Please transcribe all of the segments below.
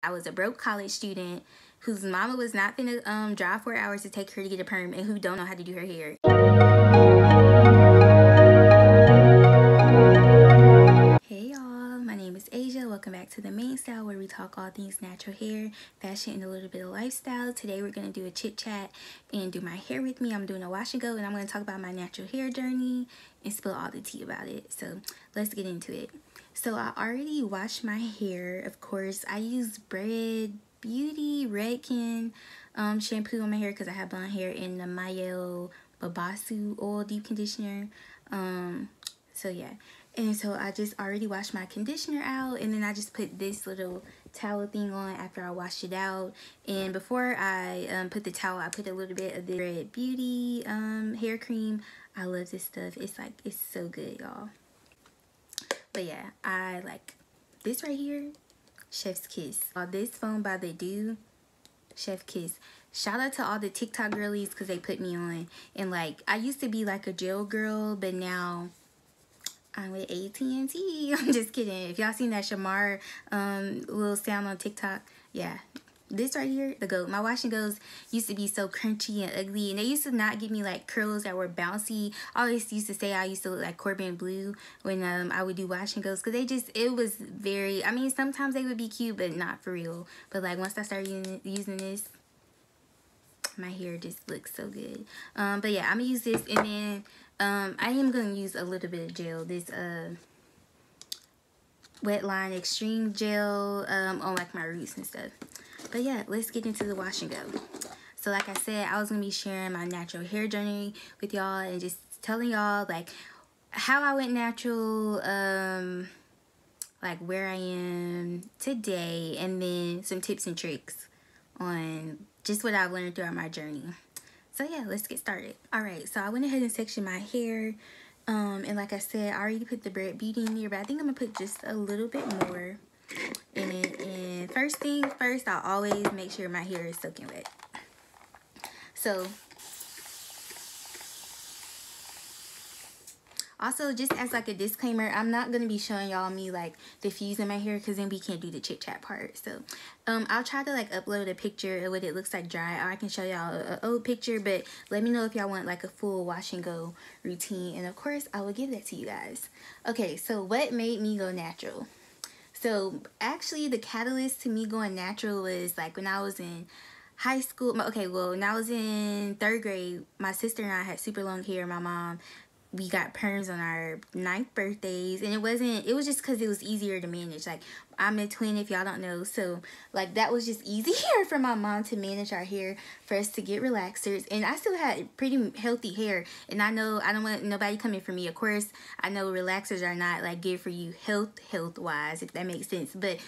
I was a broke college student whose mama was not finna drive 4 hours to take her to get a perm and who don't know how to do her hair. Hey y'all, my name is Asia. Welcome back to the main style where we talk all things natural hair, fashion, and a little bit of lifestyle. Today we're going to do a chit chat and do my hair with me. I'm doing a wash and go and I'm going to talk about my natural hair journey and spill all the tea about it. So let's get into it. So I already washed my hair. Of course, I use Braid Beauty Redken shampoo on my hair because I have blonde hair, in the Mayo Babasu oil deep conditioner. So yeah. And so I just already washed my conditioner out, and then I just put this little towel thing on after I washed it out. And before I put the towel, I put a little bit of the Red Beauty hair cream. I love this stuff. It's so good, y'all. But yeah, I like this right here, Chef's Kiss. This foam by the Do, Chef Kiss. Shout out to all the TikTok girlies because they put me on. And like, I used to be like a gel girl, but now I'm with AT&T. I'm just kidding. If y'all seen that Lamar little sound on TikTok, yeah. This right here, the goat. My wash and goes used to be so crunchy and ugly, and they used to not give me like curls that were bouncy. I always used to say I used to look like Corbin Blue when I would do wash and goes, because it was very, I mean, sometimes they would be cute, but not for real. But like once I started using this, my hair just looks so good. But yeah, I'm gonna use this, and then I am gonna use a little bit of gel. This Wetline Extreme Gel on like my roots and stuff. But yeah, let's get into the wash and go. So like I said, I was gonna be sharing my natural hair journey with y'all and just telling y'all like how I went natural, like where I am today, and then some tips and tricks on just what I've learned throughout my journey. So yeah, let's get started. Alright, so I went ahead and sectioned my hair. And like I said, I already put the Braid Beauty in here, but I think I'm gonna put just a little bit more in it. And first things first, I'll always make sure my hair is soaking wet. So also, just as like a disclaimer, I'm not going to be showing y'all me like diffusing my hair because then we can't do the chit chat part. So I'll try to like upload a picture of what it looks like dry, or I can show y'all an old picture, but let me know if y'all want like a full wash and go routine, and of course I will give that to you guys. Okay, so what made me go natural? So actually the catalyst to me going natural was like when I was in high school. Okay, well, when I was in 3rd grade, my sister and I had super long hair. My mom, we got perms on our 9th birthdays, and it was just because it was easier to manage. Like, I'm a twin, if y'all don't know, so like that was just easier for my mom to manage our hair, for us to get relaxers. And I still had pretty healthy hair, and I know I don't want nobody coming for me. Of course, I know relaxers are not like good for you health wise, if that makes sense, but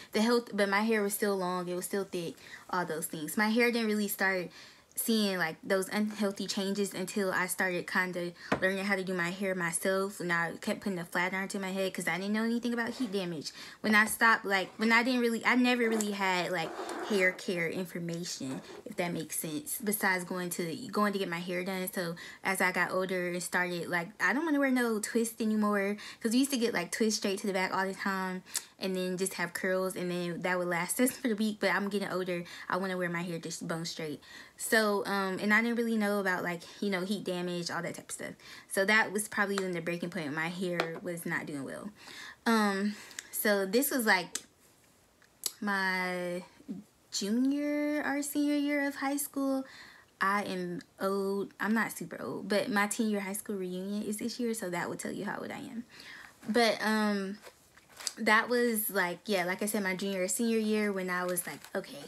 but my hair was still long, it was still thick, all those things. My hair didn't really start seeing like those unhealthy changes until I started kind of learning how to do my hair myself, and I kept putting a flat iron to my head because I didn't know anything about heat damage. When I stopped, like when I never really had like hair care information, if that makes sense, besides going to get my hair done. So as I got older and started, like, I don't want to wear no twist anymore, because we used to get like twist straight to the back all the time and then just have curls, and then that would last us for the week. But I'm getting older, I want to wear my hair just bone straight. So and I didn't really know about like, you know, heat damage, all that type of stuff. So that was probably when the breaking point. My hair was not doing well. So this was like my junior or senior year of high school. I am old. I'm not super old, but my 10-year high school reunion is this year, so that will tell you how old I am. But that was like, yeah, like I said, my junior or senior year, when I was like, okay,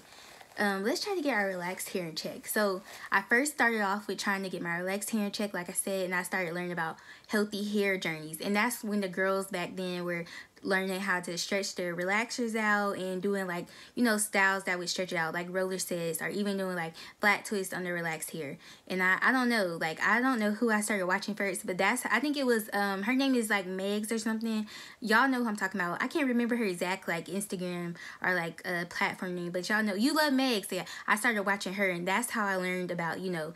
let's try to get our relaxed hair in check. So I first started off with trying to get my relaxed hair in check, like I said, and I started learning about healthy hair journeys. And that's when the girls back then were learning how to stretch their relaxers out and doing like, you know, styles that would stretch it out, like roller sets, or even doing like flat twists on the relaxed hair. And I don't know, like, I don't know who I started watching first, but I think it was her name is like Megs or something. Y'all know who I'm talking about. I can't remember her exact like Instagram or like platform name, but y'all know, you love Megs. So yeah, I started watching her, and that's how I learned about, you know,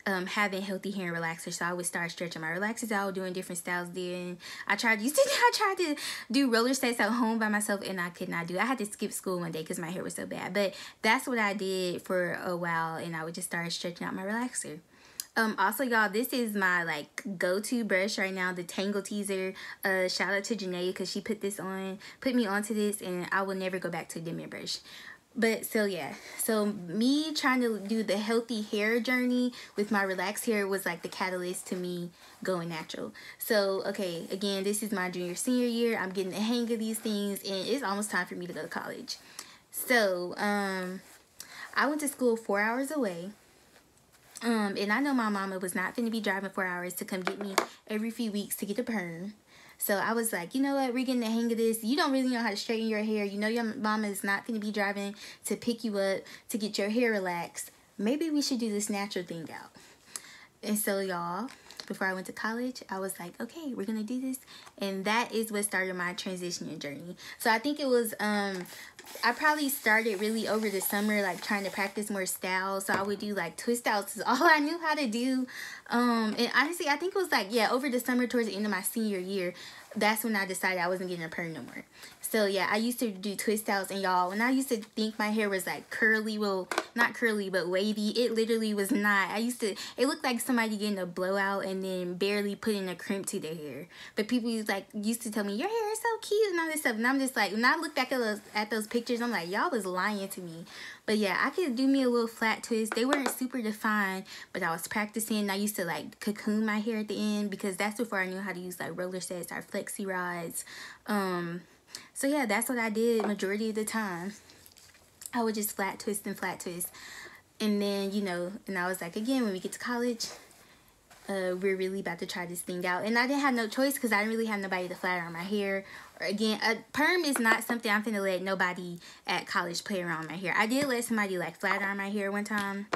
having healthy hair and relaxers. So I would start stretching my relaxers out, doing different styles. Then I tried to do roller sets at home by myself, and I could not do it. I had to skip school one day because my hair was so bad. But that's what I did for a while, and I would just start stretching out my relaxer. Also, y'all, this is my like go-to brush right now, the Tangle Teaser. Shout out to Jhene because she put me onto this, and I will never go back to a Denman brush. But so yeah, so me trying to do the healthy hair journey with my relaxed hair was like the catalyst to me going natural. So okay, again, this is my senior year. I'm getting the hang of these things, and it's almost time for me to go to college. So I went to school 4 hours away. And I know my mama was not going to be driving 4 hours to come get me every few weeks to get a perm. So I was like, you know what, we're getting the hang of this. You don't really know how to straighten your hair. You know your mama is not going to be driving to pick you up to get your hair relaxed. Maybe we should do this natural thing out. And so, y'all, before I went to college, I was like, okay, we're going to do this. And that is what started my transitioning journey. So I think it was, I probably started really over the summer, like trying to practice more styles. So I would do like twist outs is all I knew how to do. And honestly, I think it was like, yeah, over the summer towards the end of my senior year, that's when I decided I wasn't getting a perm no more. So yeah, I used to do twist outs, and y'all, when I used to think my hair was like curly, well, not curly, but wavy, it literally was not. It looked like somebody getting a blowout and then barely putting a crimp to their hair. But people used to tell me, your hair is so cute and all this stuff. And I'm just like, when I look back at those pictures, I'm like, y'all was lying to me. But yeah, I could do me a little flat twist. They weren't super defined, but I was practicing. I used to like cocoon my hair at the end because that's before I knew how to use like roller sets or Flexirods. So yeah, that's what I did majority of the time. I would just flat twist. And then, you know, and I was like, again, when we get to college, we're really about to try this thing out. And I didn't have no choice because I didn't really have nobody to flat iron my hair. Or again, a perm is not something I'm finna let nobody at college play around my hair. I did let somebody like flat iron my hair one time.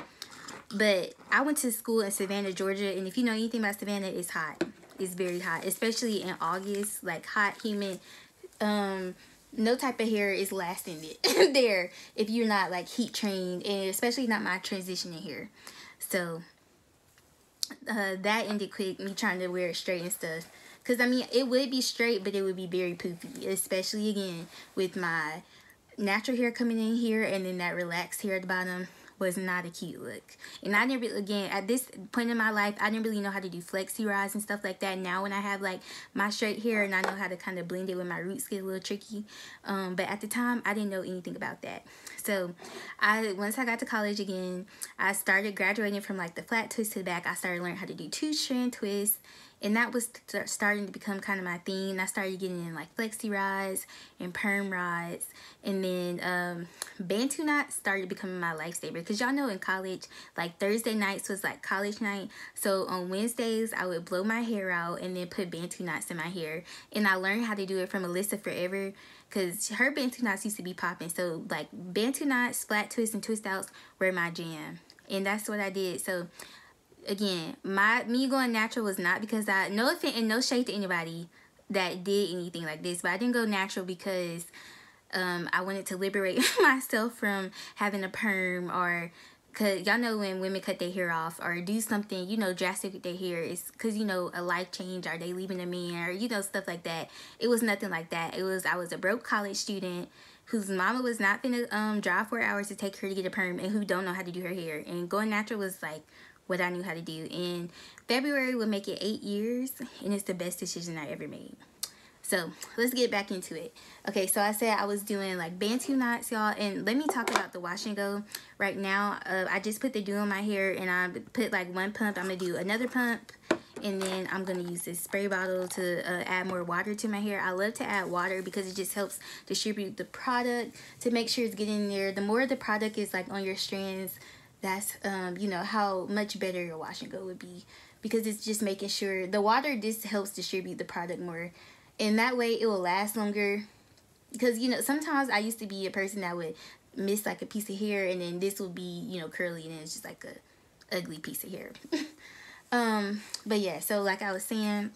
But I went to school in Savannah, Georgia. And if you know anything about Savannah, it's hot. It's very hot. Especially in August. Like hot, humid. No type of hair is lasting it there if you're not like heat trained, and especially not my transitioning hair. So that ended quick, me trying to wear it straight and stuff, because I mean it would be straight, but it would be very poofy, especially again with my natural hair coming in here and then that relaxed hair at the bottom. Was not a cute look. And I didn't really, again, at this point in my life, I didn't really know how to do Flexirods and stuff like that. Now when I have like my straight hair and I know how to kind of blend it with my roots, get a little tricky. But at the time, I didn't know anything about that. So once I got to college again, I started graduating from like the flat twist to the back. I started learning how to do 2-strand twists. And that was starting to become kind of my thing. I started getting in like Flexirods and perm rods. And then Bantu knots started becoming my lifesaver. Because y'all know in college, like Thursday nights was like college night. So on Wednesdays, I would blow my hair out and then put Bantu knots in my hair. And I learned how to do it from Alyssa Forever. Because her Bantu knots used to be popping. So like Bantu knots, flat twists, and twist outs were my jam. And that's what I did. So again, me going natural was not because no offense and no shade to anybody that did anything like this, but I didn't go natural because I wanted to liberate myself from having a perm, or because y'all know when women cut their hair off or do something, you know, drastic with their hair, it's because, you know, a life change, or they leaving a man, or, you know, stuff like that. It was nothing like that. I was a broke college student whose mama was not gonna drive 4 hours to take her to get a perm, and who don't know how to do her hair. And going natural was like what I knew how to do. And February will make it 8 years, and it's the best decision I ever made. So let's get back into it. Okay, so I said I was doing like Bantu knots, y'all, and let me talk about the wash and go right now. I just put the dew on my hair, and I put like one pump. I'm gonna do another pump, and then I'm gonna use this spray bottle to add more water to my hair. I love to add water because it just helps distribute the product to make sure it's getting in there. The more the product is like on your strands, that's you know, how much better your wash and go would be, because it's just making sure the water just helps distribute the product more, and that way it will last longer. Because, you know, sometimes I used to be a person that would miss like a piece of hair, and then this would be, you know, curly, and then it's just like a ugly piece of hair. But yeah, so like I was saying,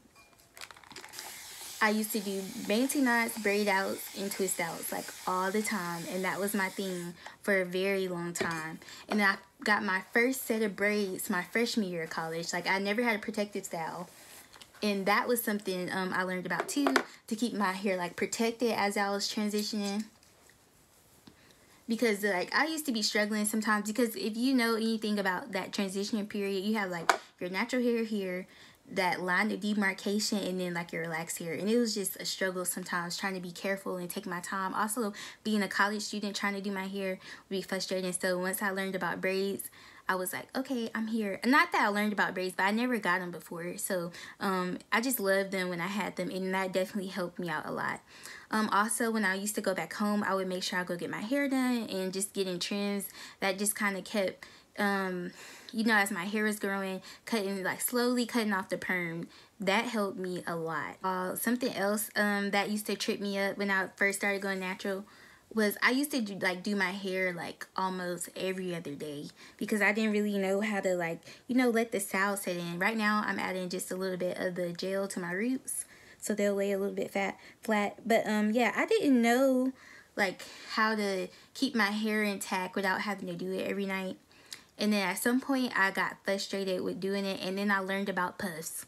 I used to do banty knots, braid outs, and twist outs like all the time, and that was my thing for a very long time. And I got my first set of braids my freshman year of college. Like, I never had a protective style, and that was something I learned about too, to keep my hair like protected as I was transitioning. Because like I used to be struggling sometimes, because if you know anything about that transition period, you have like your natural hair here, that line of demarcation, and then like your relaxed hair, and it was just a struggle sometimes trying to be careful and take my time. Also, being a college student trying to do my hair would be frustrating. So once I learned about braids, I was like, okay, I'm here. Not that I learned about braids, but I never got them before, so I just loved them when I had them, and that definitely helped me out a lot. Also, when I used to go back home, I would make sure I go get my hair done and just getting trims. That just kind of kept, you know, as my hair was growing, slowly cutting off the perm. That helped me a lot. Something else that used to trip me up when I first started going natural was I used to do my hair like almost every other day, because I didn't really know how to let the style set in. Right now I'm adding just a little bit of the gel to my roots, so they'll lay a little bit flat. But yeah, I didn't know like how to keep my hair intact without having to do it every night. And then at some point I got frustrated with doing it, and then I learned about puffs.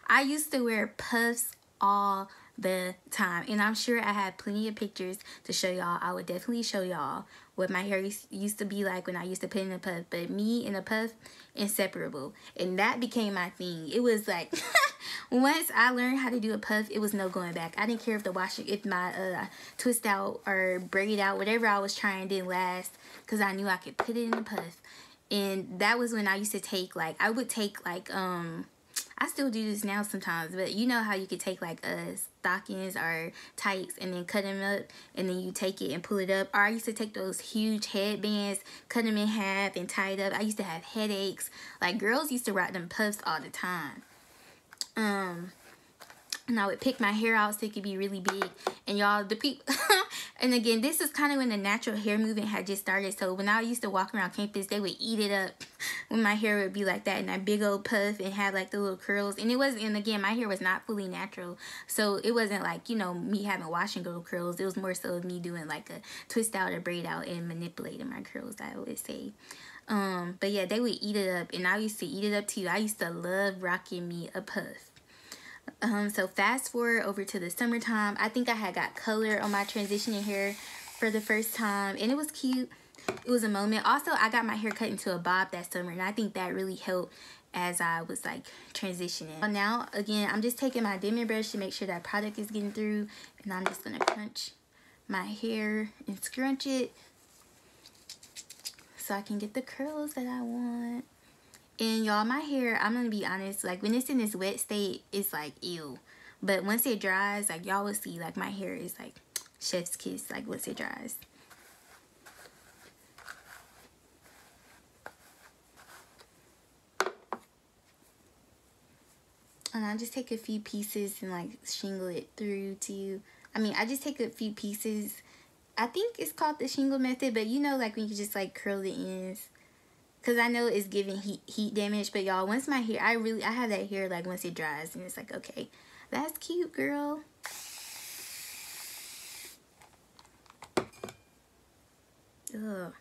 I used to wear puffs all the time, and I'm sure I have plenty of pictures to show y'all. I would definitely show y'all what my hair used to be like when I used to put in a puff. But me and a puff, inseparable, and that became my thing. It was like once I learned how to do a puff, it was no going back. I didn't care if my twist out or braid out, whatever I was trying didn't last, because I knew I could put it in a puff. And that was when I used to take I would take I still do this now sometimes, but you know how you could take stockings or tights and then cut them up, and then you take it and pull it up. Or I used to take those huge headbands, cut them in half and tie it up. I used to have headaches. Like, girls used to rock them puffs all the time. And I would pick my hair out so it could be really big. And y'all, the people, and again, this is kind of when the natural hair movement had just started. So when I used to walk around campus, they would eat it up when my hair would be like that, and that big old puff, and have like the little curls. And again, my hair was not fully natural. So it wasn't like, me having wash and go curls. It was more so of me doing like a twist out or braid out and manipulating my curls, I would say. But yeah, they would eat it up, and I used to eat it up too. I used to love rocking me a puff. So fast forward over to the summertime. I think I had got color on my transitioning hair for the first time, and it was cute. It was a moment. Also, I got my hair cut into a bob that summer, and I think that really helped as I was transitioning. Now, again, I'm just taking my dimming brush to make sure that product is getting through, and I'm just gonna crunch my hair and scrunch it so I can get the curls that I want. And y'all, my hair, I'm gonna be honest, when it's in this wet state, it's ew. But once it dries, y'all will see, my hair is chef's kiss, once it dries. And I just take a few pieces and shingle it through to, I just take a few pieces. I think it's called the shingle method, but when you just curl the ends. Because I know it's giving heat damage, but y'all, once my hair, I have that hair once it dries, and it's okay, that's cute, girl. Ugh.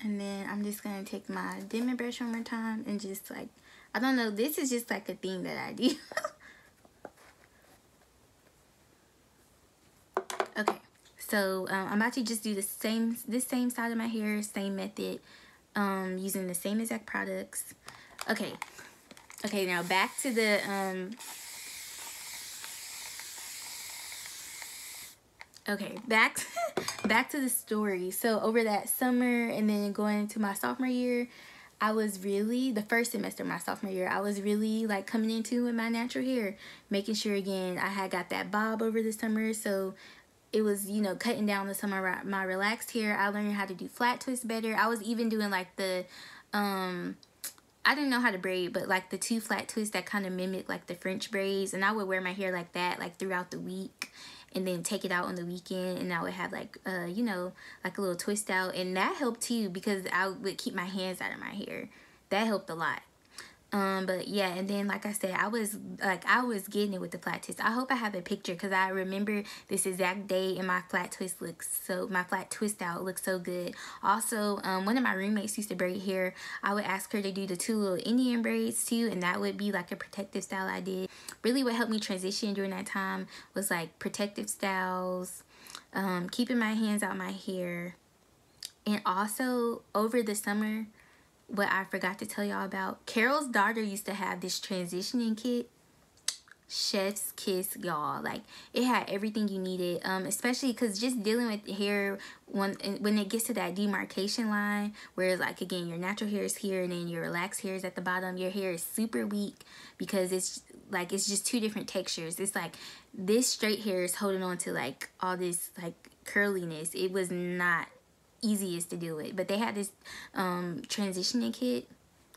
And then I'm just gonna take my dimming brush one more time and just I don't know, this is just a thing that I do. Okay, so I'm about to just do this same side of my hair, same method, using the same exact products. Okay, now back to the back to the story. So over that summer and then going into my sophomore year, I was really, the first semester of my sophomore year, I was really coming into with my natural hair, making sure again I had got that bob over the summer. So it was, cutting down to some of my relaxed hair. I learned how to do flat twists better. I was even doing the I didn't know how to braid, but the two flat twists that kind of mimic the French braids, and I would wear my hair like that throughout the week. and then take it out on the weekend, and I would have like you know, like a little twist out, and that helped too because I would keep my hands out of my hair. That helped a lot. But yeah, and then like I said, I was getting it with the flat twist. I hope I have a picture because I remember this exact day, and my flat twist out looks so good. Also, one of my roommates used to braid hair. I would ask her to do the 2 little Indian braids too, and that would be like a protective style I did. Really what helped me transition during that time was like protective styles, keeping my hands out my hair, and also over the summer, what I forgot to tell y'all about, Carol's daughter used to have this transitioning kit. Chef's kiss, y'all. Like, it had everything you needed, especially because just dealing with hair when it gets to that demarcation line where, like, again, your natural hair is here and then your relaxed hair is at the bottom. Your hair is super weak because it's just 2 different textures. It's like this straight hair is holding on to like all this like curliness. It was not easiest to deal with, but they had this transitioning kit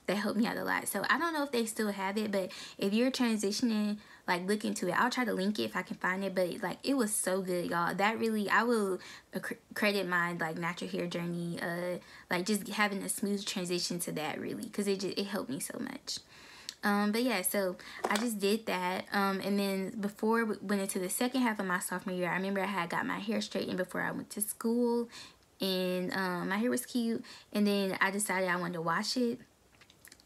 that helped me out a lot. So I don't know if they still have it, but if you're transitioning, like, look into it. I'll try to link it if I can find it, but like, it was so good, y'all. That really, I will credit my like natural hair journey, like just having a smooth transition to that, really, because it helped me so much. But yeah, so I just did that, and then before we went into the second half of my sophomore year, I remember I had got my hair straightened before I went to school, and my hair was cute, and then I decided I wanted to wash it,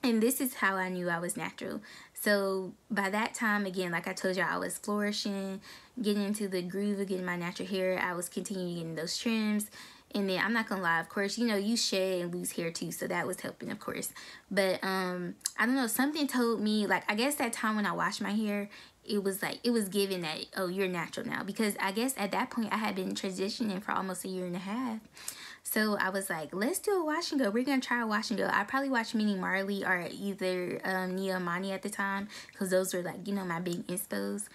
and this is how I knew I was natural. So by that time, again, like I told y'all, I was flourishing, getting into the groove of getting my natural hair. I was continuing getting those trims, and then I'm not gonna lie, of course, you know, you shed and lose hair too, so that was helping, of course. But I don't know, something told me, like, I guess that time when I washed my hair, it was like, it was given that, oh, you're natural now, because I guess at that point I had been transitioning for almost 1.5 years. So I was like, let's do a wash and go. We're gonna try a wash and go. I probably watched Minnie Marley or either Nia Amani at the time, because those were like, you know, my big inspos.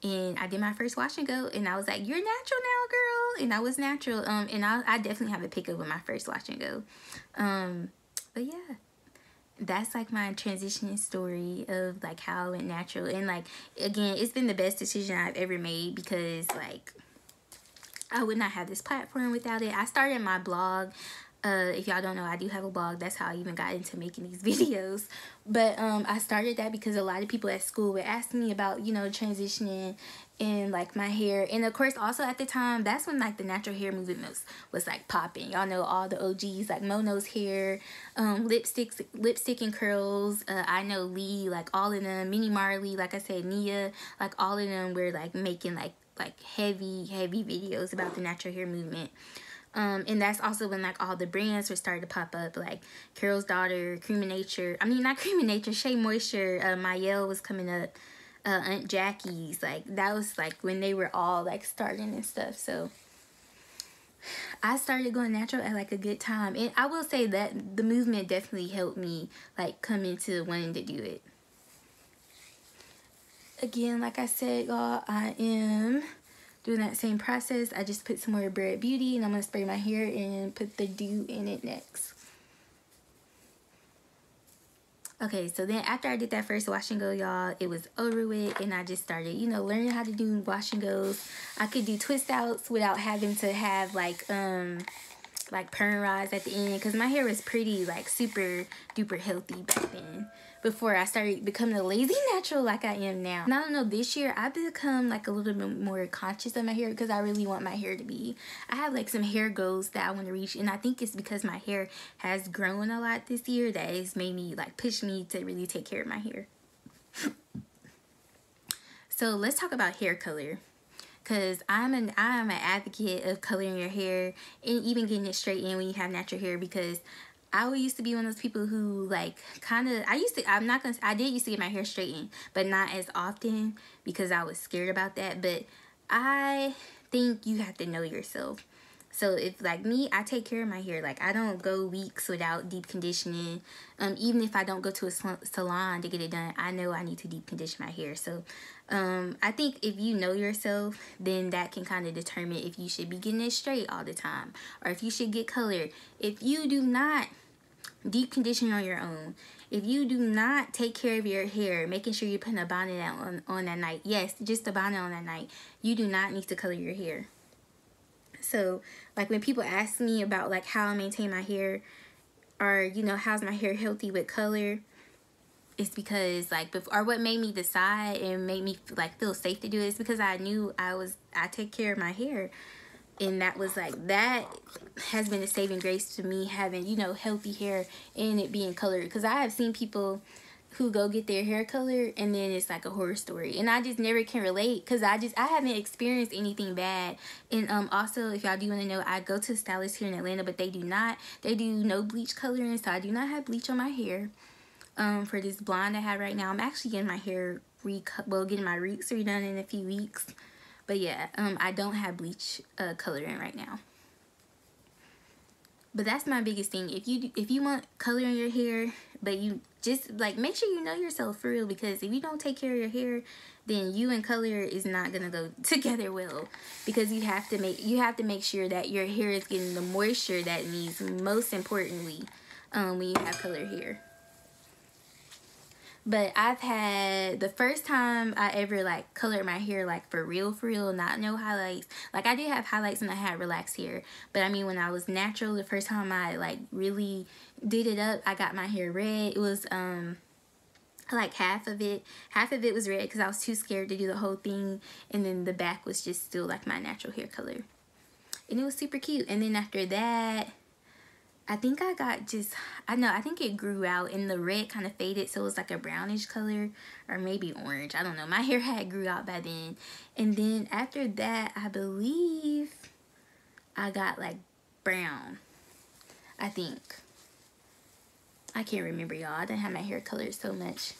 And I did my first wash and go, and I was like, you're natural now, girl. And I was natural. And I definitely have a pickup with my first wash and go. But yeah, that's like my transitioning story of like how I went natural. And like, again, it's been the best decision I've ever made, because like, I would not have this platform without it. I started my blog. If y'all don't know, I do have a blog. That's how I even got into making these videos. But I started that because a lot of people at school were asking me about, you know, transitioning and like my hair. And of course, also at the time, that's when like the natural hair movement was like popping. Y'all know all the OGs like Mono's hair, lipstick and curls. I know Lee, like all of them. Minnie Marley, like I said, Nia, like all of them were like making like heavy videos about the natural hair movement. And that's also when like all the brands were starting to pop up, like Carol's Daughter, Cream of Nature. I mean, not Cream of Nature, Shea Moisture, Mayel was coming up, Aunt Jackie's. Like, that was like when they were all like starting and stuff. So I started going natural at like a good time. And I will say that the movement definitely helped me like come into wanting to do it. Again, like I said, y'all, I am doing that same process. I just put some more Braid Beauty, and I'm going to spray my hair and put the dew in it next. Okay, so then after I did that first wash and go, y'all, it was over with, and I just started, you know, learning how to do wash and goes. I could do twist outs without having to have like perm rods at the end, because my hair was pretty like super duper healthy back then, before I started becoming a lazy natural like I am now. And I don't know, this year I've become like a little bit more conscious of my hair, because I really want my hair to be, I have like some hair goals that I want to reach, and I think it's because my hair has grown a lot this year that it's made me like push me to really take care of my hair. So let's talk about hair color, because I'm an advocate of coloring your hair and even getting it straight in when you have natural hair, because I used to be one of those people who like kind of, I did used to get my hair straightened, but not as often because I was scared about that. But I think you have to know yourself. So if like me, I take care of my hair. Like, I don't go weeks without deep conditioning. Even if I don't go to a salon to get it done, I know I need to deep condition my hair. So I think if you know yourself, then that can kind of determine if you should be getting it straight all the time, or if you should get color. If you do not deep condition on your own. If you do not take care of your hair, making sure you're putting a bonnet on that night, yes, just a bonnet on that night, you do not need to color your hair. So like when people ask me about like how I maintain my hair, or you know, how's my hair healthy with color, it's because like or what made me decide and made me like feel safe to do it is because I knew I take care of my hair. And that was like, that has been a saving grace to me, having, you know, healthy hair and it being colored. Because I have seen people who go get their hair colored and then it's like a horror story. And I just never can relate because I haven't experienced anything bad. And also, if y'all do want to know, I go to a stylist here in Atlanta, but they do no bleach coloring. So I do not have bleach on my hair. For this blonde I have right now, I'm actually getting my hair getting my roots redone in a few weeks. But yeah, I don't have bleach coloring right now. But that's my biggest thing. If you want color in your hair, but you just like make sure you know yourself for real, because if you don't take care of your hair, then you and color is not gonna go together well. Because you have to make sure that your hair is getting the moisture that it needs, most importantly, when you have color hair. But I've had the first time I ever like colored my hair like for real, not no highlights. Like I did have highlights when I had relaxed hair, but I mean when I was natural, the first time I like really did it up, I got my hair red. It was like half of it was red because I was too scared to do the whole thing, and then the back was just still like my natural hair color, and it was super cute. And then after that, I think I think it grew out and the red kind of faded, so it was like a brownish color or maybe orange. I don't know. My hair had grew out by then. And then after that, I believe I got like brown. I think. I can't remember, y'all. I didn't have my hair colored so much.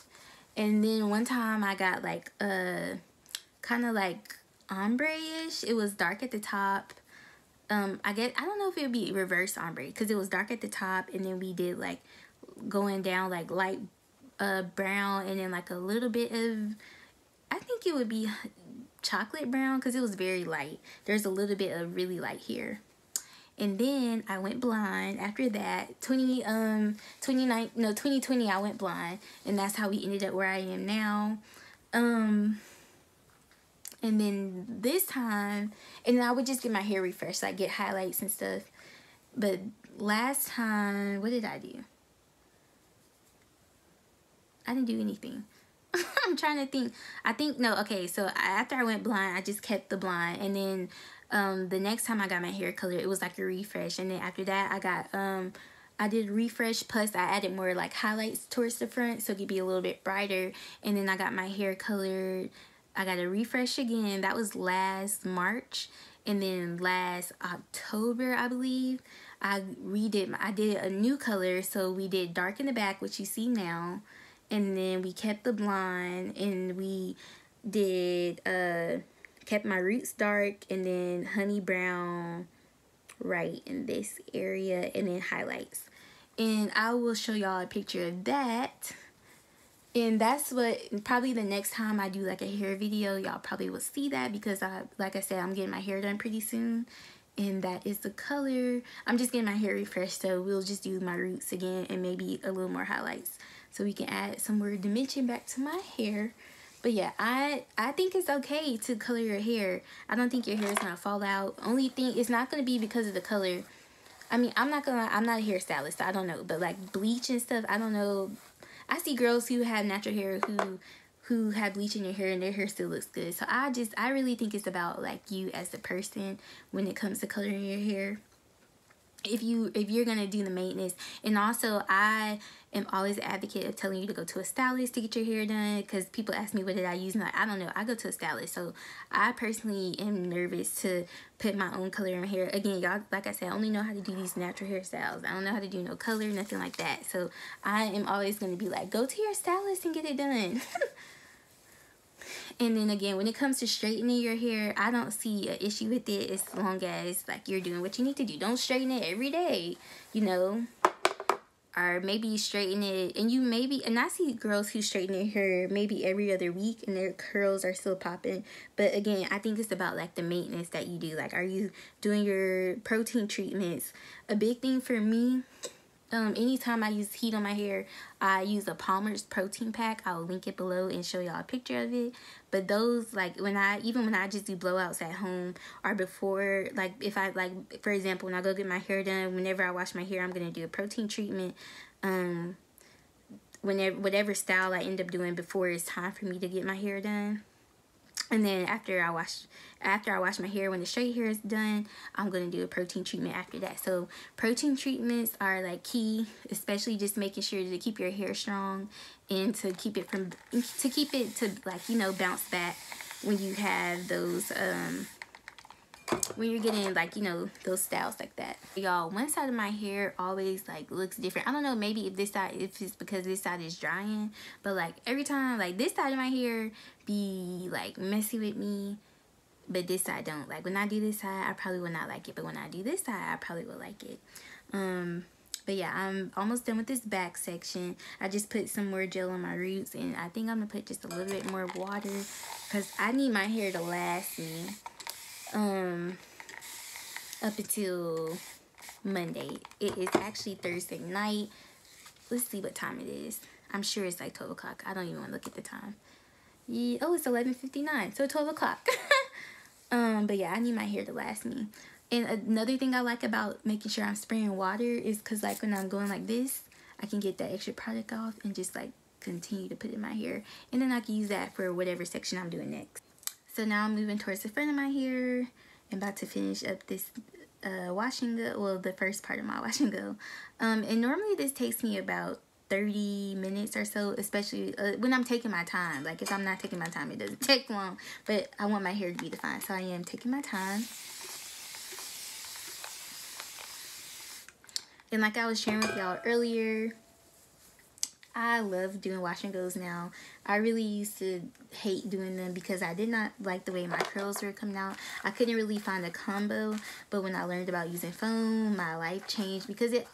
And then one time I got like kind of like ombre-ish. It was dark at the top. I don't know if it would be reverse ombre because it was dark at the top, and then we did like going down like light brown, and then like a little bit of, I think it would be chocolate brown because it was very light. There's a little bit of really light here. And then I went blind after that. 2020 I went blind, and that's how we ended up where I am now. And then this time, and then I would just get my hair refreshed, like get highlights and stuff. But last time, what did I do? I didn't do anything. I'm trying to think. So after I went blind, I just kept the blonde. And then the next time I got my hair colored, it was like a refresh. And then after that, I got, I did refresh, plus I added more like highlights towards the front so it could be a little bit brighter. And then I got my hair colored. I got a refresh again. That was last March. And then last October, I believe, I did a new color. So we did dark in the back, which you see now. And then we kept the blonde, and we did, kept my roots dark, and then honey brown right in this area, and then highlights. And I will show y'all a picture of that. And that's what, probably the next time I do like a hair video, y'all probably will see that, because like I said, I'm getting my hair done pretty soon. And that is the color. I'm just getting my hair refreshed, so we'll just do my roots again and maybe a little more highlights, so we can add some more dimension back to my hair. But yeah, I think it's okay to color your hair. I don't think your hair is gonna fall out. Only thing, it's not gonna be because of the color. I mean, I'm not a hairstylist, so I don't know. But like bleach and stuff, I don't know. I see girls who have natural hair who have bleach in their hair and their hair still looks good. So I really think it's about like you as a person when it comes to coloring your hair. If you're gonna do the maintenance. And also, I am always an advocate of telling you to go to a stylist to get your hair done, because people ask me what did I use, and I don't know. I go to a stylist. So I personally am nervous to put my own color in my hair. Again, y'all, like I said, I only know how to do these natural hairstyles. I don't know how to do no color, nothing like that. So I am always going to be like, go to your stylist and get it done. And then again, when it comes to straightening your hair, I don't see an issue with it as long as like you're doing what you need to do. Don't straighten it every day, you know, or maybe you straighten it and I see girls who straighten their hair maybe every other week and their curls are still popping. But again, I think it's about like the maintenance that you do. Like, are you doing your protein treatments? A big thing for me, anytime I use heat on my hair, I use a Palmer's protein pack. I'll link it below and show y'all a picture of it. But those, like, when I just do blowouts at home, or before, like, if I, like, for example, when I go get my hair done, whenever I wash my hair, I'm gonna do a protein treatment. Whatever style I end up doing before it's time for me to get my hair done. And then after I wash my hair, when the straight hair is done, I'm going to do a protein treatment after that. So protein treatments are like key, especially just making sure to keep your hair strong and to keep it to like, you know, bounce back when you have those when you're getting, like, you know, those styles like that. Y'all, one side of my hair always, like, looks different. I don't know, maybe if it's because this side is drying, but, like, every time, like, this side of my hair be, like, messy with me, but this side don't. Like, when I do this side, I probably will not like it, but when I do this side, I probably will like it. But yeah, I'm almost done with this back section. I just put some more gel on my roots, and I think I'm gonna put just a little bit more water because I need my hair to last me up until Monday. It is actually Thursday night. Let's see what time it is. I'm sure it's like 12 o'clock. I don't even want to look at the time. Yeah, oh, it's 11:59, so 12 o'clock. But yeah, I need my hair to last me. And another thing I like about making sure I'm spraying water is because, like, when I'm going like this, I can get that extra product off and just, like, continue to put it in my hair. And then I can use that for whatever section I'm doing next. So now I'm moving towards the front of my hair. I'm about to finish up this wash and go, well, the first part of my wash and go. And normally this takes me about 30 minutes or so, especially when I'm taking my time. Like, if I'm not taking my time, it doesn't take long, but I want my hair to be defined, so I am taking my time. And like I was sharing with y'all earlier, I love doing wash and goes now. I really used to hate doing them because I did not like the way my curls were coming out. I couldn't really find a combo, but when I learned about using foam, my life changed because it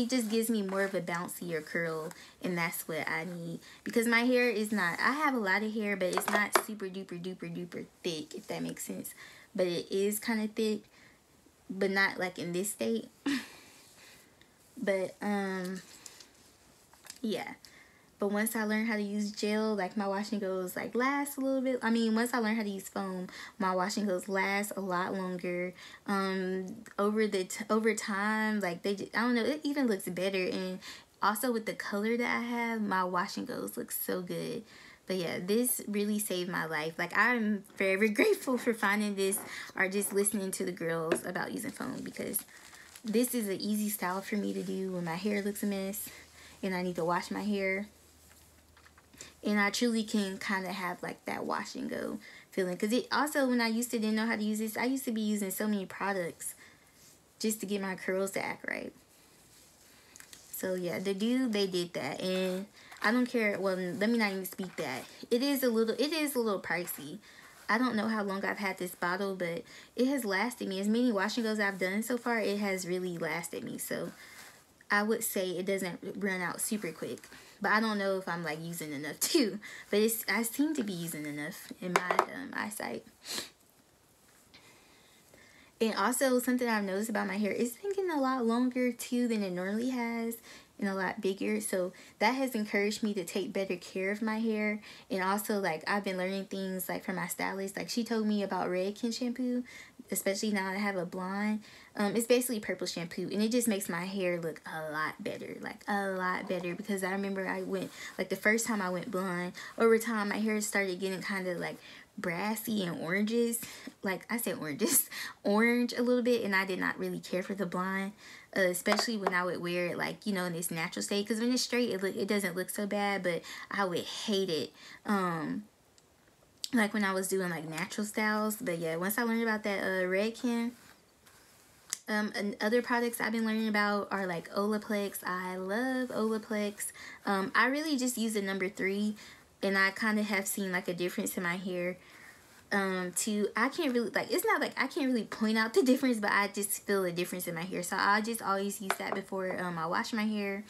just gives me more of a bouncier curl, and that's what I need. Because my hair is not, I have a lot of hair, but it's not super duper thick, if that makes sense. But it is kind of thick, but not like in this state. But yeah, but once I learned how to use gel, like, my wash and goes, like, last a little bit. I mean, once I learned how to use foam, my wash and goes last a lot longer. Over time, like, I don't know, it even looks better. And also with the color that I have, my wash and goes look so good. But yeah, this really saved my life. Like, I'm forever grateful for finding this or just listening to the girls about using foam, because this is an easy style for me to do when my hair looks a mess and I need to wash my hair. And I truly can kind of have, like, that wash and go feeling. Because it also, when I didn't know how to use this, I used to be using so many products just to get my curls to act right. So yeah, they did that. And I don't care. Well, let me not even speak that. It is a little pricey. I don't know how long I've had this bottle, but it has lasted me. As many wash and goes I've done so far, it has really lasted me. So I would say it doesn't run out super quick. But I don't know if I'm, like, using enough too. But I seem to be using enough in my eyesight. And also, something I've noticed about my hair, it's been getting a lot longer too than it normally has, and a lot bigger. So that has encouraged me to take better care of my hair. And also, like, I've been learning things, like, from my stylist. Like, she told me about Redken shampoo, especially now that I have a blonde. It's basically purple shampoo, and it just makes my hair look a lot better. Like, a lot better. Because I remember the first time I went blonde, over time my hair started getting kind of, like, brassy and oranges. Like, I said oranges. Orange a little bit, and I did not really care for the blonde. Especially when I would wear it, like, you know, in its natural state. Because when it's straight, it doesn't look so bad, but I would hate it. Like, when I was doing, like, natural styles. But yeah, once I learned about that Redken, and other products I've been learning about are, like, Olaplex. I love Olaplex. I really just use the number 3, and I kind of have seen, like, a difference in my hair. I can't really, like, it's not like I can't really point out the difference, but I just feel a difference in my hair. So I just always use that before I wash my hair.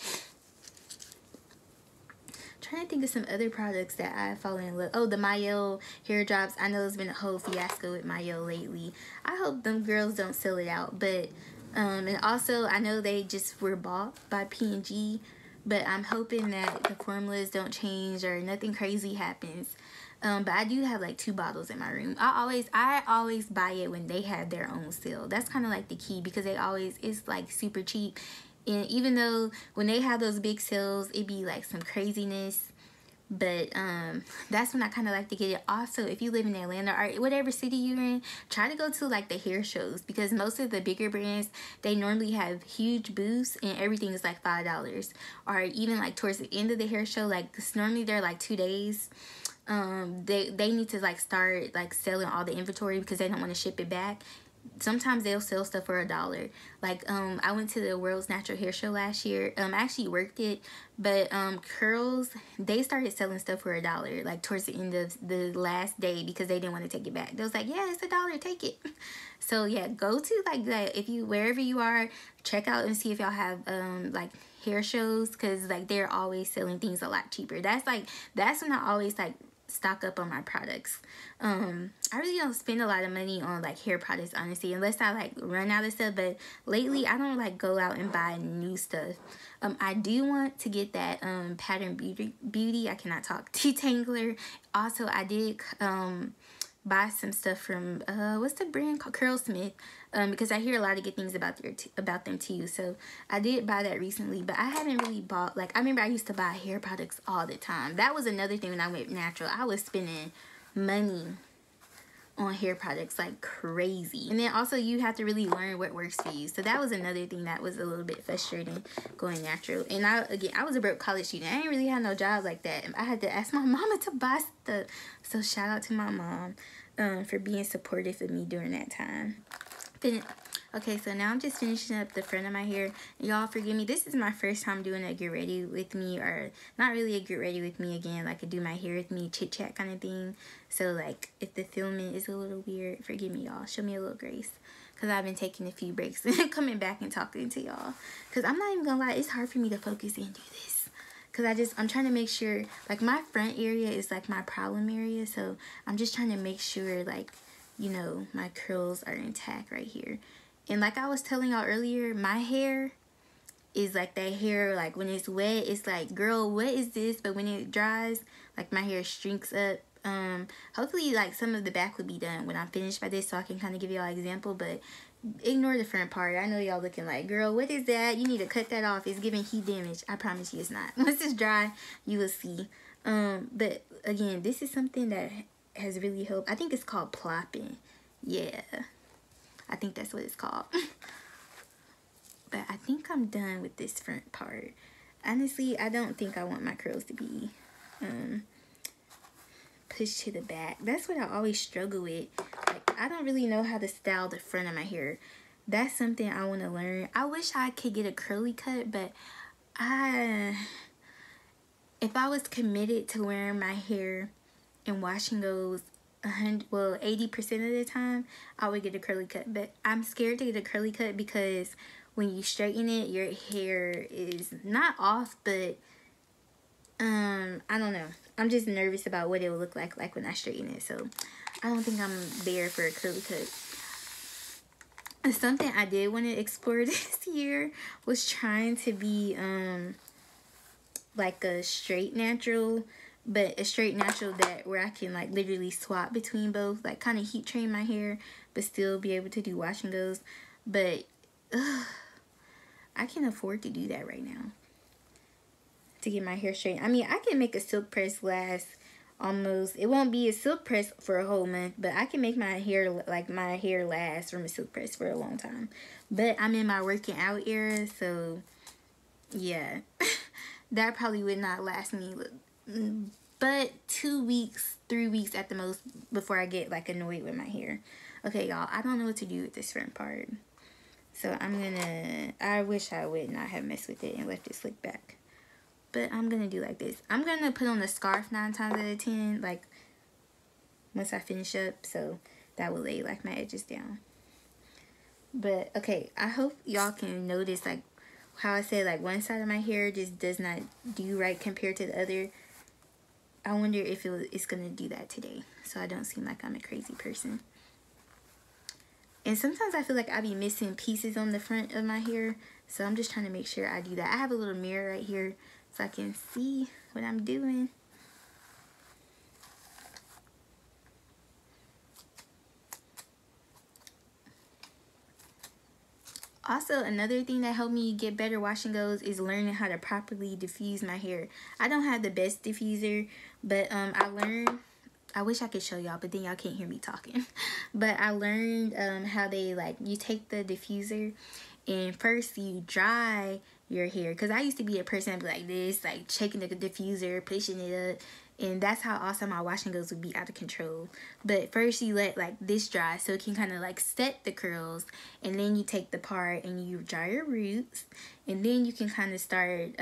Trying to think of some other products that I fall in love. Oh, the Mayo hair drops. I know there's been a whole fiasco with Mayo lately. I hope them girls don't sell it out, but And also I know they just were bought by P&G, but I'm hoping that the formulas don't change or nothing crazy happens. But I do have like 2 bottles in my room. I always buy it when they have their own sale. That's kind of like the key, because it's like super cheap. And even though when they have those big sales, it be like some craziness. But that's when I kind of like to get it. Also, if you live in Atlanta or whatever city you're in, try to go to like the hair shows, because most of the bigger brands, they normally have huge booths and everything is like $5. Or even like towards the end of the hair show, like normally they're like 2 days. They need to like start like selling all the inventory because they don't want to ship it back. Sometimes they'll sell stuff for $1. Like I went to the World's Natural Hair Show last year. I actually worked it, but curls, they started selling stuff for $1 like towards the end of the last day, because they didn't want to take it back. They was like, yeah, it's $1, take it. So yeah, go to like that, if you wherever you are, check out and see if y'all have like hair shows, because like they're always selling things a lot cheaper. That's when I always like stock up on my products. I really don't spend a lot of money on like hair products, honestly, unless I like run out of stuff. But lately I don't like go out and buy new stuff. I do want to get that Pattern Beauty, I cannot talk, detangler. Also I did buy some stuff from what's the brand called, Curlsmith, because I hear a lot of good things about them too. So I did buy that recently, but I haven't really bought, like, I remember I used to buy hair products all the time. That was another thing when I went natural. I was spending money on hair products like crazy. And then also you have to really learn what works for you. So that was another thing that was a little bit frustrating going natural. And I was a broke college student. I didn't really have no job like that. I had to ask my mama to buy stuff. So shout out to my mom for being supportive of me during that time. Okay, so now I'm just finishing up the front of my hair. Y'all forgive me, this is my first time doing a get ready with me, or not really a get ready with me again, like a do my hair with me chit chat kind of thing. So like if the filming is a little weird, forgive me y'all, show me a little grace, because I've been taking a few breaks and coming back and talking to y'all, because I'm not even gonna lie, it's hard for me to focus and do this, because I'm trying to make sure, like my front area is like my problem area, so I'm just trying to make sure, like, you know, my curls are intact right here. And like I was telling y'all earlier, my hair is like that hair, like when it's wet, it's like, girl, what is this? But when it dries, like my hair shrinks up. Hopefully like some of the back will be done when I'm finished by this, so I can kind of give y'all an example, but ignore the front part. I know y'all looking like, girl, what is that? You need to cut that off. It's giving heat damage. I promise you it's not. Once it's dry, you will see. But again, this is something that has really helped. I think it's called plopping. Yeah, I think that's what it's called. But I think I'm done with this front part. Honestly, I don't think I want my curls to be pushed to the back. That's what I always struggle with. Like, I don't really know how to style the front of my hair. That's something I want to learn. I wish I could get a curly cut, but if I was committed to wearing my hair and washing those 80% of the time, I would get a curly cut. But I'm scared to get a curly cut because when you straighten it, your hair is not off, but I don't know. I'm just nervous about what it will look like when I straighten it. So I don't think I'm there for a curly cut. Something I did want to explore this year was trying to be like a straight natural, but a straight natural that where I can like literally swap between both, like kind of heat train my hair but still be able to do wash and goes. But I can't afford to do that right now to get my hair straight. I mean, I can make a silk press last almost, it won't be a silk press for a whole month, but I can make my hair last from a silk press for a long time. But I'm in my working out era, so yeah. That probably would not last me but 2 weeks, 3 weeks at the most before I get like annoyed with my hair. Okay, y'all, I don't know what to do with this front part, so I wish I would not have messed with it and left it slick back, but I'm gonna do like this. I'm gonna put on a scarf 9 times out of 10, like once I finish up, so that will lay like my edges down. But okay, I hope y'all can notice like how I said like one side of my hair just does not do right compared to the other. I wonder if it's gonna do that today, so I don't seem like I'm a crazy person. And sometimes I feel like I be missing pieces on the front of my hair. So I'm just trying to make sure I do that. I have a little mirror right here so I can see what I'm doing. Also, another thing that helped me get better wash and goes is learning how to properly diffuse my hair. I don't have the best diffuser, but I learned, I wish I could show y'all, but then y'all can't hear me talking. But I learned how they, like, you take the diffuser and first you dry your hair. Because I used to be a person that'd be like this, like shaking the diffuser, pushing it up. And that's how also my wash and goes would be out of control. But first you let like this dry so it can kind of like set the curls. And then you take the part and you dry your roots. And then you can kind of start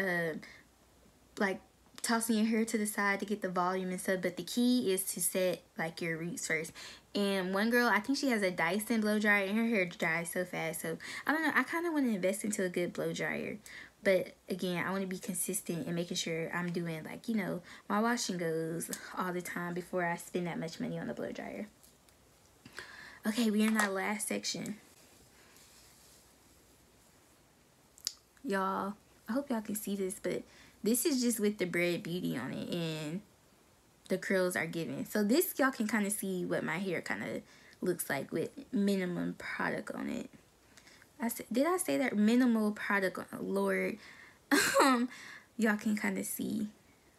like tossing your hair to the side to get the volume and stuff. But the key is to set like your roots first. And one girl, I think she has a Dyson blow dryer and her hair dries so fast. So I don't know, I kind of want to invest into a good blow dryer. But again, I want to be consistent and making sure I'm doing, like, you know, my wash and goes all the time before I spend that much money on the blow dryer. Okay, we're in our last section. Y'all, I hope y'all can see this, but this is just with the Braid Beauty on it, and the curls are given. So this, y'all can kind of see what my hair kind of looks like with minimum product on it. Did I say that? Minimal product on it, Lord. Y'all can kind of see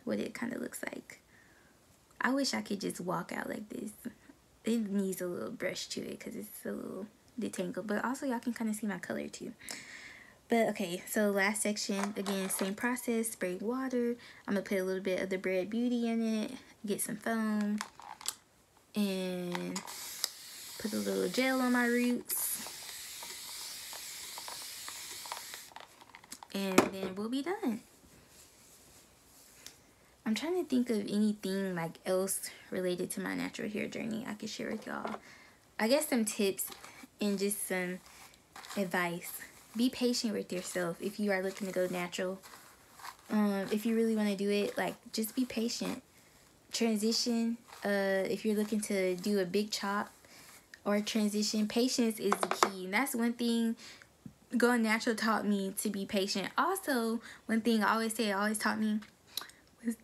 what it kind of looks like. I wish I could just walk out like this. It needs a little brush to it because it's a little detangled. But also y'all can kind of see my color too. But okay, so last section, again, same process. Spray water. I'm going to put a little bit of the Braid Beauty in it. Get some foam. And put a little gel on my roots. And then we'll be done. I'm trying to think of anything like else related to my natural hair journey I could share with y'all. I guess some tips and just some advice. Be patient with yourself if you are looking to go natural. If you really want to do it, like, just be patient. Transition, if you're looking to do a big chop or transition, patience is the key. And that's one thing going natural taught me, to be patient. Also, one thing I always say, it always taught me was,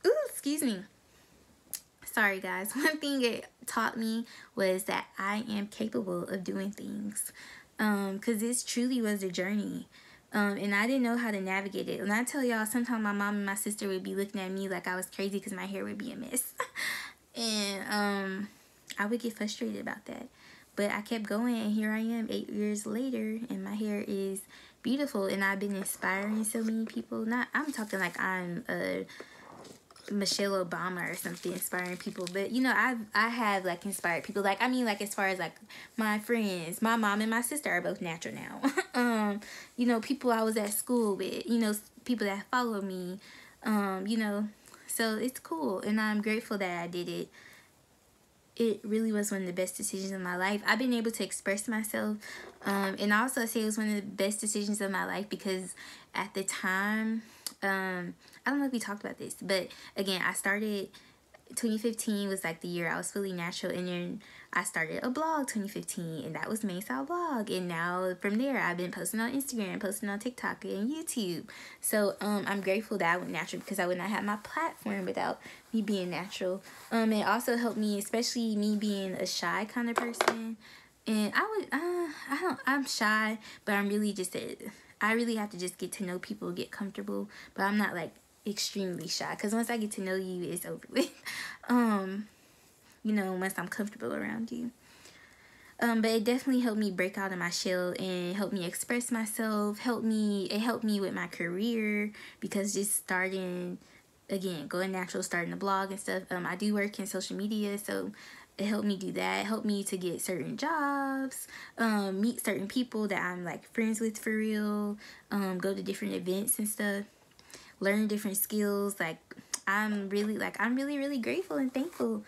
ooh, excuse me. Sorry guys. One thing it taught me was that I am capable of doing things. Because this truly was a journey. And I didn't know how to navigate it. And I tell y'all, sometimes my mom and my sister would be looking at me like I was crazy because my hair would be a mess. And I would get frustrated about that. But I kept going, and here I am 8 years later, and my hair is beautiful. And I've been inspiring so many people. I'm talking like I'm a Michelle Obama or something, inspiring people. But, you know, I have, like, inspired people. Like, I mean, like, as far as, like, my friends, my mom and my sister are both natural now. You know, people I was at school with, you know, people that follow me, you know. So it's cool, and I'm grateful that I did it. It really was one of the best decisions of my life. I've been able to express myself. And I also say it was one of the best decisions of my life because at the time, I don't know if we talked about this, but again, I started, 2015 was like the year I was fully natural, and then I started a blog 2015, and that was Main Style Blog. And now from there, I've been posting on Instagram, posting on TikTok and YouTube. So I'm grateful that I went natural because I would not have my platform without me being natural. It also helped me, especially me being a shy kind of person. And I'm shy, but I'm really just I really have to just get to know people, get comfortable. But I'm not like extremely shy, because once I get to know you, it's over with. You know, once I'm comfortable around you. But it definitely helped me break out of my shell and helped me express myself. It helped me with my career, because just starting, again, going natural, starting a blog and stuff. I do work in social media, so it helped me do that. It helped me to get certain jobs, meet certain people that I'm like friends with for real, go to different events and stuff, learn different skills. Like, I'm really, really grateful and thankful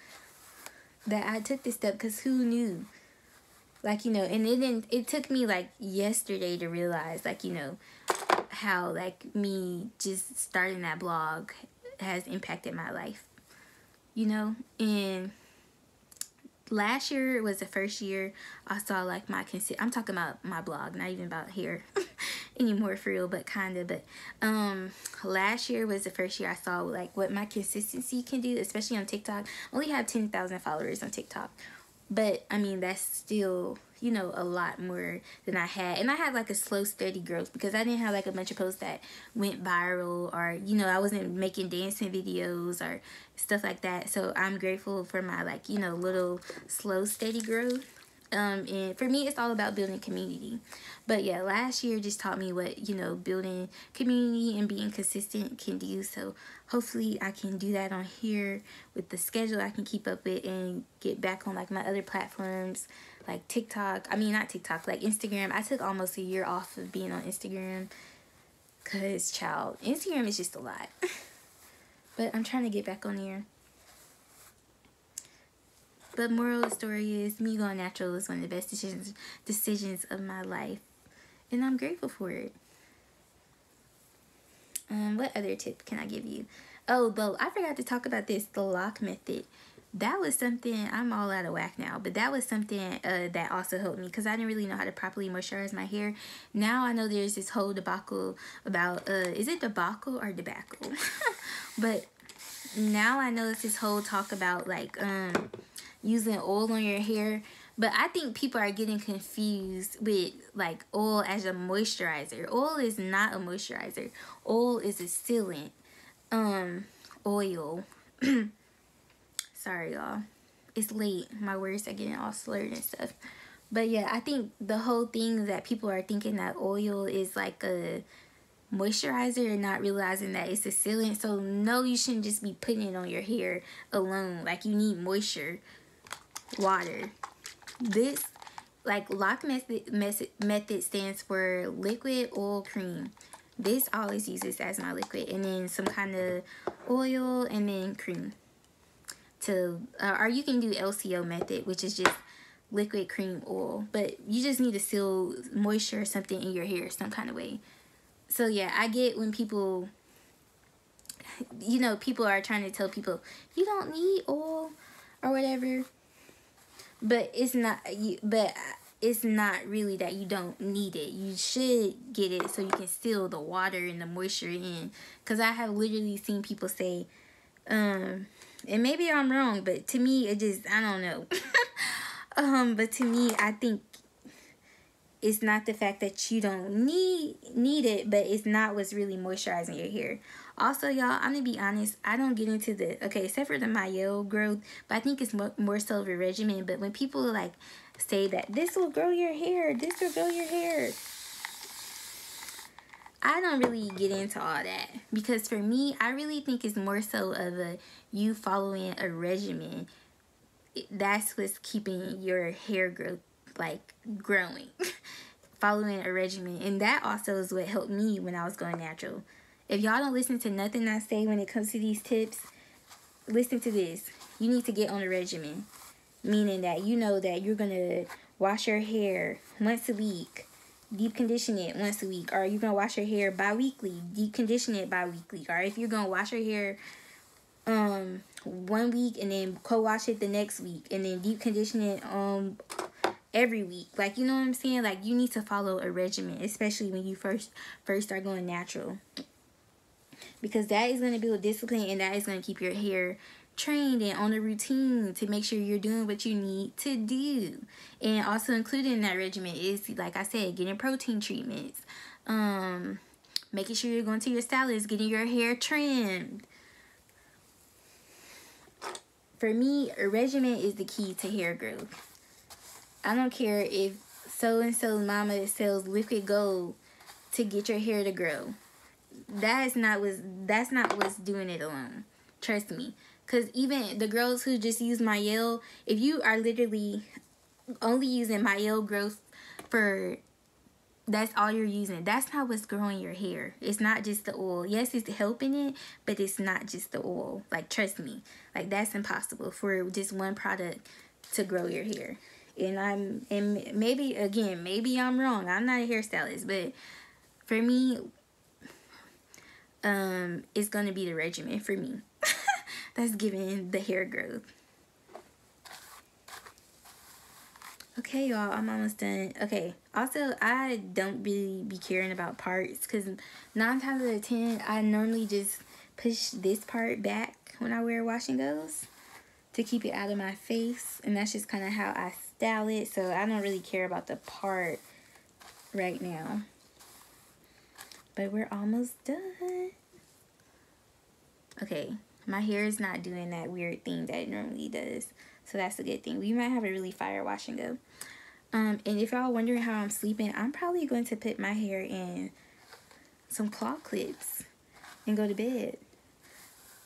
that I took this step, because who knew? Like, you know, and it took me like yesterday to realize, like, you know, how like me just starting that blog has impacted my life, you know. And last year was the first year I saw like I'm talking about my blog, not even about hair anymore for real, but kinda. But last year was the first year I saw like what my consistency can do, especially on TikTok. I only have 10,000 followers on TikTok, but I mean that's still, you know, a lot more than I had. And I had like a slow steady growth because I didn't have like a bunch of posts that went viral, or you know, I wasn't making dancing videos or stuff like that. So I'm grateful for my like, you know, little slow steady growth. And for me it's all about building community. But yeah, last year just taught me what, you know, building community and being consistent can do. So hopefully I can do that on here with the schedule I can keep up with, and get back on like my other platforms like TikTok. I mean, not TikTok, like Instagram. I took almost a year off of being on Instagram because, child, Instagram is just a lot. But I'm trying to get back on there. But moral of the story is, me going natural is one of the best decisions of my life. And I'm grateful for it. What other tip can I give you? Oh, though, I forgot to talk about this, the lock method. That was something, I'm all out of whack now, but that was something that also helped me because I didn't really know how to properly moisturize my hair. Now I know there's this whole debacle about, is it debacle or debacle? But now I know it's this whole talk about like using oil on your hair. But I think people are getting confused with like oil as a moisturizer. Oil is not a moisturizer. Oil is a sealant. Oil. Sorry, y'all. It's late. My words are getting all slurred and stuff. But yeah, I think the whole thing that people are thinking that oil is like a moisturizer and not realizing that it's a sealant. So no, you shouldn't just be putting it on your hair alone. Like, you need moisture, water. This like lock method stands for liquid, oil, cream. This I always use this as my liquid, and then some kind of oil, and then cream. To or you can do LCO method, which is just liquid, cream, oil. But you just need to seal moisture or something in your hair some kind of way. So yeah, I get when people, you know, people are trying to tell people you don't need oil or whatever. But it's not really that you don't need it. You should get it so you can seal the water and the moisture in. Because I have literally seen people say, and maybe I'm wrong, but to me it just, I don't know. But to me, I think it's not the fact that you don't need it, but it's not what's really moisturizing your hair. Also, y'all, I'm gonna be honest, I don't get into the, okay, except for the myel growth, but I think it's more so of a regimen. But when people like say that this will grow your hair, this will grow your hair, I don't really get into all that. Because for me, I really think it's more so of you following a regimen. That's what's keeping your hair growth like growing. Following a regimen. And that also is what helped me when I was going natural. If y'all don't listen to nothing I say when it comes to these tips, listen to this. You need to get on a regimen. Meaning that you know that you're going to wash your hair once a week. Deep condition it once a week. Or you're going to wash your hair bi-weekly. Deep condition it bi-weekly. Or if you're going to wash your hair 1 week and then co-wash it the next week. And then deep condition it every week. Like, you know what I'm saying? Like, you need to follow a regimen. Especially when you first start going natural. Because that is going to build discipline, and that is going to keep your hair trained and on a routine to make sure you're doing what you need to do. And also included in that regimen is, like I said, getting protein treatments. Making sure you're going to your stylist, getting your hair trimmed. For me, a regimen is the key to hair growth. I don't care if so-and-so mama sells liquid gold to get your hair to grow. That's not what's doing it alone. Trust me. Because even the girls who just use myel, if you are literally only using myel growth for, that's all you're using, that's not what's growing your hair. It's not just the oil. Yes, it's helping it, but it's not just the oil. Like, trust me. Like, that's impossible for just one product to grow your hair. And maybe, again, maybe I'm wrong. I'm not a hairstylist, but for me, it's gonna be the regimen for me. That's giving the hair growth. Okay, y'all, I'm almost done. Okay, also, I don't really be caring about parts because 9 times out of 10, I normally just push this part back when I wear wash and goes to keep it out of my face. And that's just kind of how I style it. So I don't really care about the part right now. But we're almost done. Okay, my hair is not doing that weird thing that it normally does. So that's a good thing. We might have a really fire wash and go. And if y'all wondering how I'm sleeping, I'm probably going to put my hair in some claw clips and go to bed.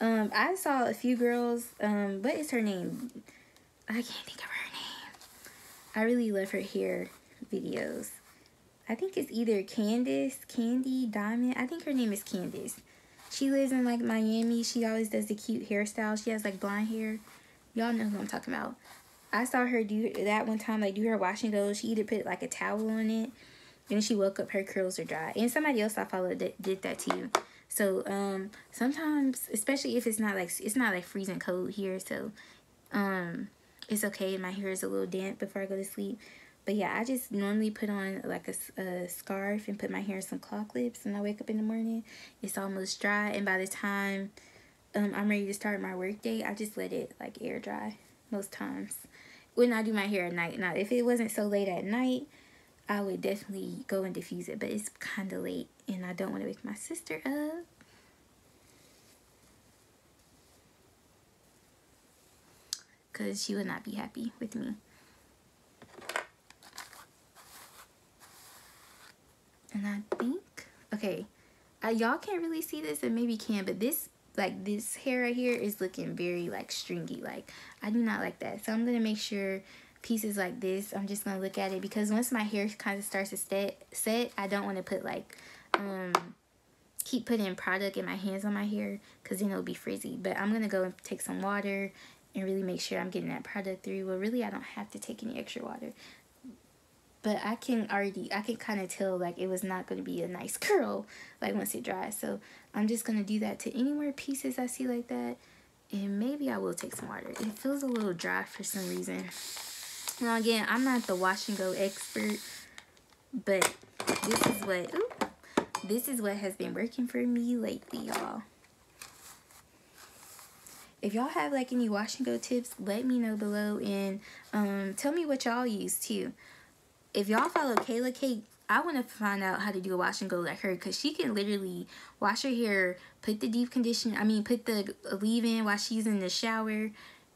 I saw a few girls, what is her name? I can't think of her name. I really love her hair videos. I think it's either Candy, Diamond. I think her name is Candice. She lives in like Miami. She always does the cute hairstyle. She has like blonde hair. Y'all know who I'm talking about. I saw her do that one time, like do her wash and go. She either put like a towel on it, and she woke up, her curls are dry. And somebody else I followed did that too. So sometimes, especially if it's not like freezing cold here, so it's okay. My hair is a little damp before I go to sleep. But yeah, I just normally put on like a scarf and put my hair in some claw clips, and I wake up in the morning, it's almost dry, and by the time I'm ready to start my work day, I just let it like air dry most times when I do my hair at night. Now, if it wasn't so late at night, I would definitely go and diffuse it, but it's kind of late, and I don't want to wake my sister up. Because she would not be happy with me. And I think, okay, y'all can't really see this, and maybe can, but this hair right here is looking very like stringy. Like, I do not like that. So I'm going to make sure pieces like this, I'm just going to look at it, because once my hair kind of starts to set, I don't want to put like, keep putting product in my hands on my hair, because then it'll be frizzy. But I'm going to go and take some water and really make sure I'm getting that product through. Well, really, I don't have to take any extra water. But I can kind of tell like it was not going to be a nice curl like once it dries. So I'm just going to do that to any more pieces I see like that. And maybe I will take some water. It feels a little dry for some reason. Now again, I'm not the wash and go expert, but this is what has been working for me lately, y'all. If y'all have like any wash and go tips, let me know below, and tell me what y'all use too. If y'all follow Kayla Cake, I want to find out how to do a wash and go like her, because she can literally wash her hair, put the deep conditioner, put the leave-in while she's in the shower,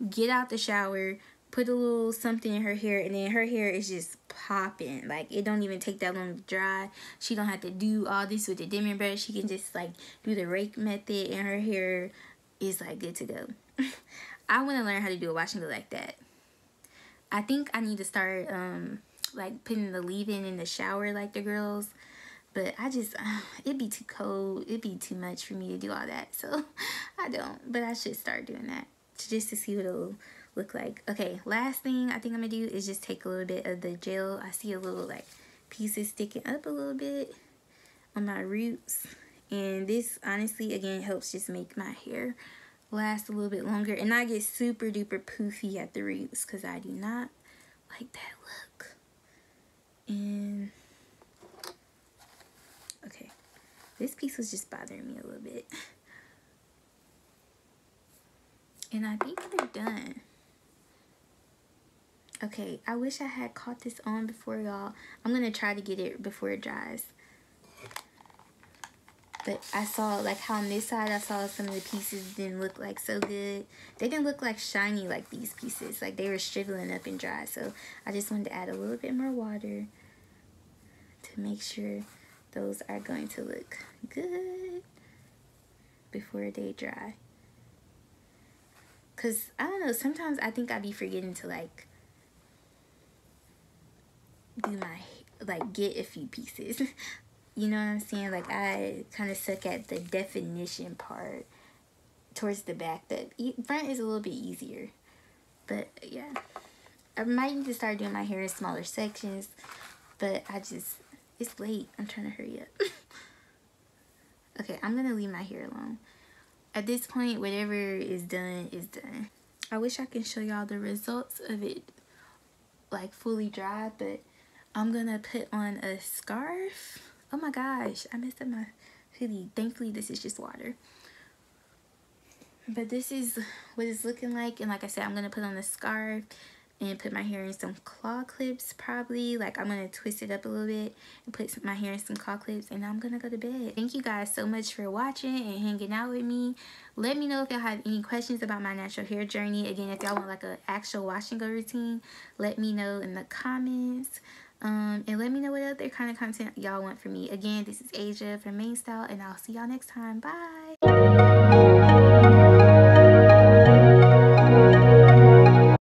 get out the shower, put a little something in her hair, and then her hair is just popping. Like, it don't even take that long to dry. She don't have to do all this with the dimming brush. She can just like do the rake method, and her hair is like good to go. I want to learn how to do a wash and go like that. I think I need to start like putting the leave-in in the shower like the girls, but I just it'd be too cold, it'd be too much for me to do all that, so I don't. But I should start doing that just to see what it'll look like. Okay, last thing I think I'm gonna do is just take a little bit of the gel. I see a little like pieces sticking up a little bit on my roots, and this honestly again helps just make my hair last a little bit longer and not get super duper poofy at the roots, because I do not like that look. And okay, this piece was just bothering me a little bit, and I think we're done. Okay, I wish I had caught this on before, y'all. I'm gonna try to get it before it dries. But I saw like how on this side I saw some of the pieces didn't look like so good. They didn't look like shiny like these pieces. Like they were shriveling up and dry. So I just wanted to add a little bit more water to make sure those are going to look good before they dry. Cause I don't know, sometimes I think I be forgetting to like do my, like get a few pieces. You know what I'm saying? Like, I kind of suck at the definition part towards the back. The front is a little bit easier. But, yeah. I might need to start doing my hair in smaller sections. But it's late. I'm trying to hurry up. Okay, I'm going to leave my hair alone. At this point, whatever is done is done. I wish I could show y'all the results of it like fully dried, but I'm gonna put on a scarf. Oh my gosh, I messed up my hoodie. Thankfully this is just water. But this is what it's looking like, and like I said, I'm gonna put on a scarf and put my hair in some claw clips probably. Like I'm gonna twist it up a little bit and put my hair in some claw clips, and I'm gonna go to bed. Thank you guys so much for watching and hanging out with me. Let me know if y'all have any questions about my natural hair journey. Again, if y'all want like an actual wash and go routine, let me know in the comments. And let me know what other kind of content y'all want from me. Again, this is Asia from Main Style, and I'll see y'all next time. Bye.